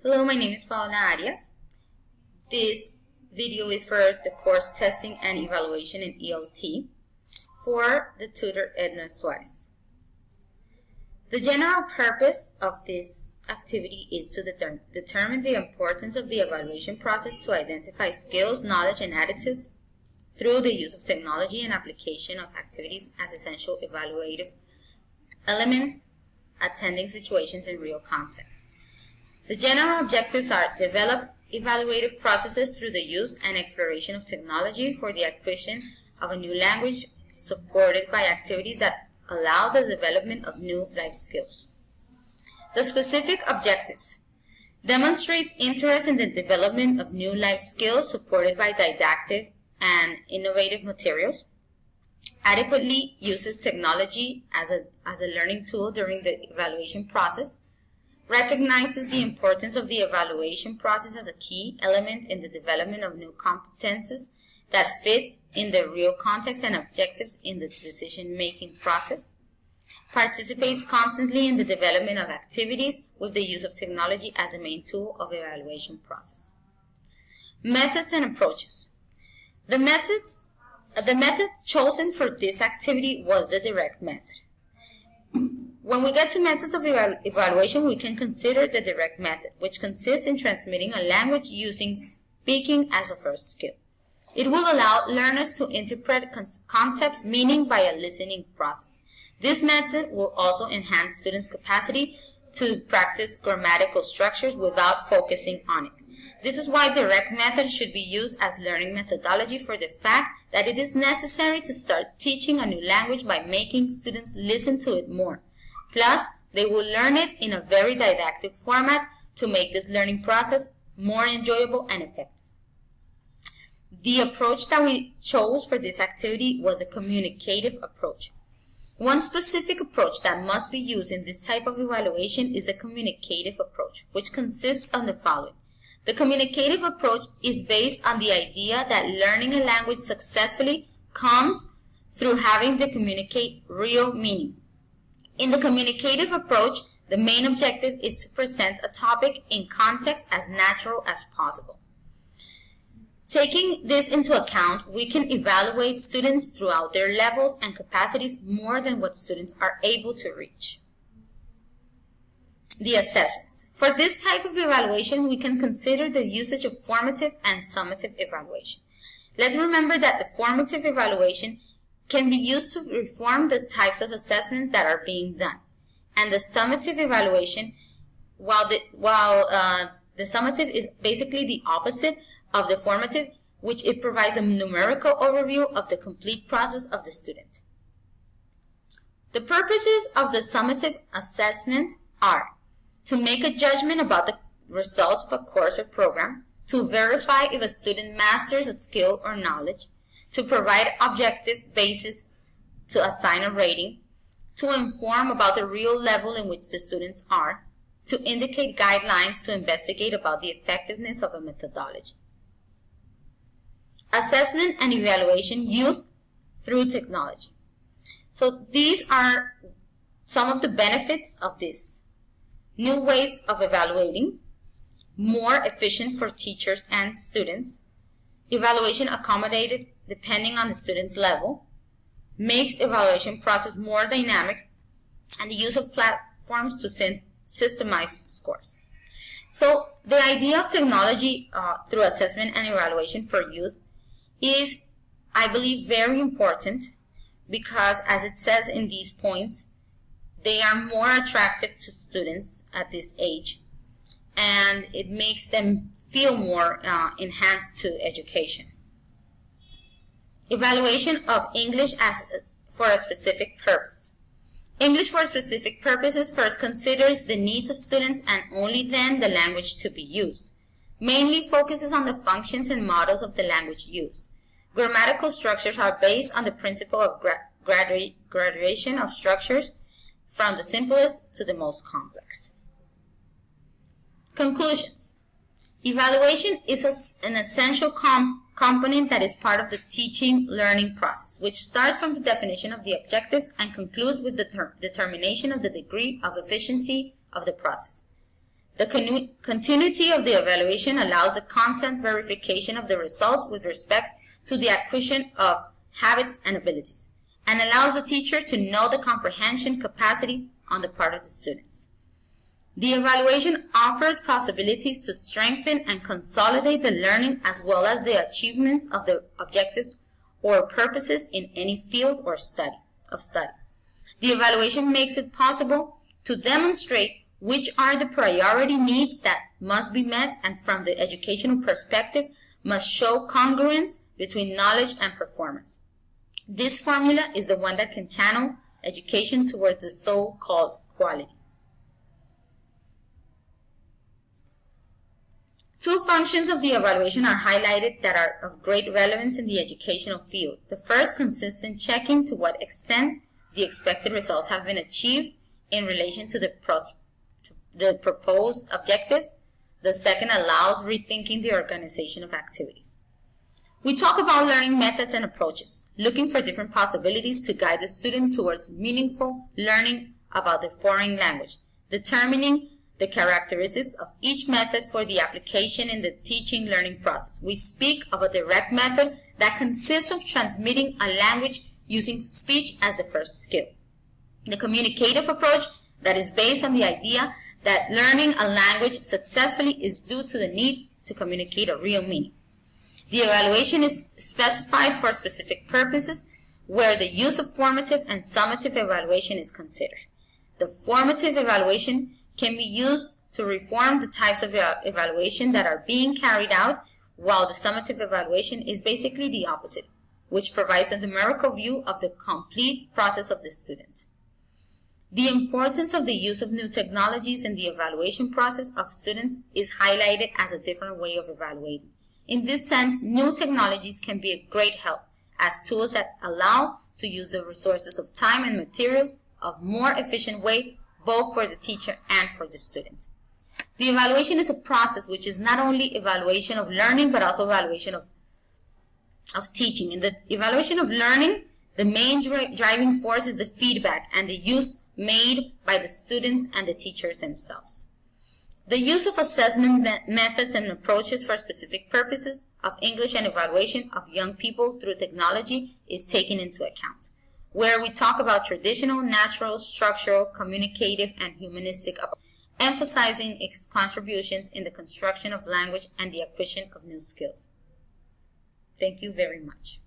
Hello, my name is Paula Arias. This video is for the course Testing and Evaluation in ELT for the tutor Edna Suarez. The general purpose of this activity is to determine the importance of the evaluation process to identify skills, knowledge, and attitudes through the use of technology and application of activities as essential evaluative elements attending situations in real context. The general objectives are develop evaluative processes through the use and exploration of technology for the acquisition of a new language supported by activities that allow the development of new life skills. The specific objectives demonstrates interest in the development of new life skills supported by didactic and innovative materials, adequately uses technology as a learning tool during the evaluation process, recognizes the importance of the evaluation process as a key element in the development of new competences that fit in the real context and objectives in the decision-making process, participates constantly in the development of activities with the use of technology as a main tool of evaluation process. Methods and approaches. The method chosen for this activity was the direct method. When we get to methods of evaluation, we can consider the direct method, which consists in transmitting a language using speaking as a first skill. It will allow learners to interpret concepts meaning by a listening process. This method will also enhance students' capacity to practice grammatical structures without focusing on it. This is why direct method should be used as learning methodology for the fact that it is necessary to start teaching a new language by making students listen to it more. Plus, they will learn it in a very didactic format to make this learning process more enjoyable and effective. The approach that we chose for this activity was a communicative approach. One specific approach that must be used in this type of evaluation is the communicative approach, which consists of the following. The communicative approach is based on the idea that learning a language successfully comes through having to communicate real meaning. In the communicative approach, the main objective is to present a topic in context as natural as possible. Taking this into account, we can evaluate students throughout their levels and capacities more than what students are able to reach. The assessments. For this type of evaluation, we can consider the usage of formative and summative evaluation. Let's remember that the formative evaluation can be used to reform the types of assessment that are being done. And the summative evaluation, while the summative is basically the opposite of the formative, which it provides a numerical overview of the complete process of the student. The purposes of the summative assessment are to make a judgment about the results of a course or program, to verify if a student masters a skill or knowledge, to provide objective basis to assign a rating, to inform about the real level in which the students are, to indicate guidelines to investigate about the effectiveness of a methodology. Assessment and evaluation used through technology. So these are some of the benefits of this. New ways of evaluating, more efficient for teachers and students, evaluation accommodated depending on the student's level, makes evaluation process more dynamic, and the use of platforms to systemize scores. So the idea of technology through assessment and evaluation for youth is, I believe, very important because, as it says in these points, they are more attractive to students at this age, and it makes them feel more enhanced to education. Evaluation of English for a specific purpose. English for specific purposes first considers the needs of students and only then the language to be used. Mainly focuses on the functions and models of the language used. Grammatical structures are based on the principle of graduation of structures from the simplest to the most complex. Conclusions. Evaluation is an essential component that is part of the teaching learning process, which starts from the definition of the objectives and concludes with the determination of the degree of efficiency of the process. The continuity of the evaluation allows the constant verification of the results with respect to the acquisition of habits and abilities, and allows the teacher to know the comprehension capacity on the part of the students. The evaluation offers possibilities to strengthen and consolidate the learning as well as the achievements of the objectives or purposes in any field or study. The evaluation makes it possible to demonstrate which are the priority needs that must be met, and from the educational perspective must show congruence between knowledge and performance. This formula is the one that can channel education towards the so-called quality. Two functions of the evaluation are highlighted that are of great relevance in the educational field. The first consists in checking to what extent the expected results have been achieved in relation to the proposed objectives. The second allows rethinking the organization of activities. We talk about learning methods and approaches, looking for different possibilities to guide the student towards meaningful learning about the foreign language, determining the characteristics of each method for the application in the teaching learning process. We speak of a direct method that consists of transmitting a language using speech as the first skill. The communicative approach that is based on the idea that learning a language successfully is due to the need to communicate a real meaning. The evaluation is specified for specific purposes where the use of formative and summative evaluation is considered. The formative evaluation can be used to reform the types of evaluation that are being carried out, while the summative evaluation is basically the opposite, which provides a numerical view of the complete process of the student. The importance of the use of new technologies in the evaluation process of students is highlighted as a different way of evaluating. In this sense, new technologies can be a great help as tools that allow to use the resources of time and materials of more efficient way, both for the teacher and for the student. The evaluation is a process which is not only evaluation of learning, but also evaluation of teaching. In the evaluation of learning, the main driving force is the feedback and the use made by the students and the teachers themselves. The use of assessment methods and approaches for specific purposes of English and evaluation of young people through technology is taken into account, where we talk about traditional, natural, structural, communicative, and humanistic approaches, emphasizing its contributions in the construction of language and the acquisition of new skills. Thank you very much.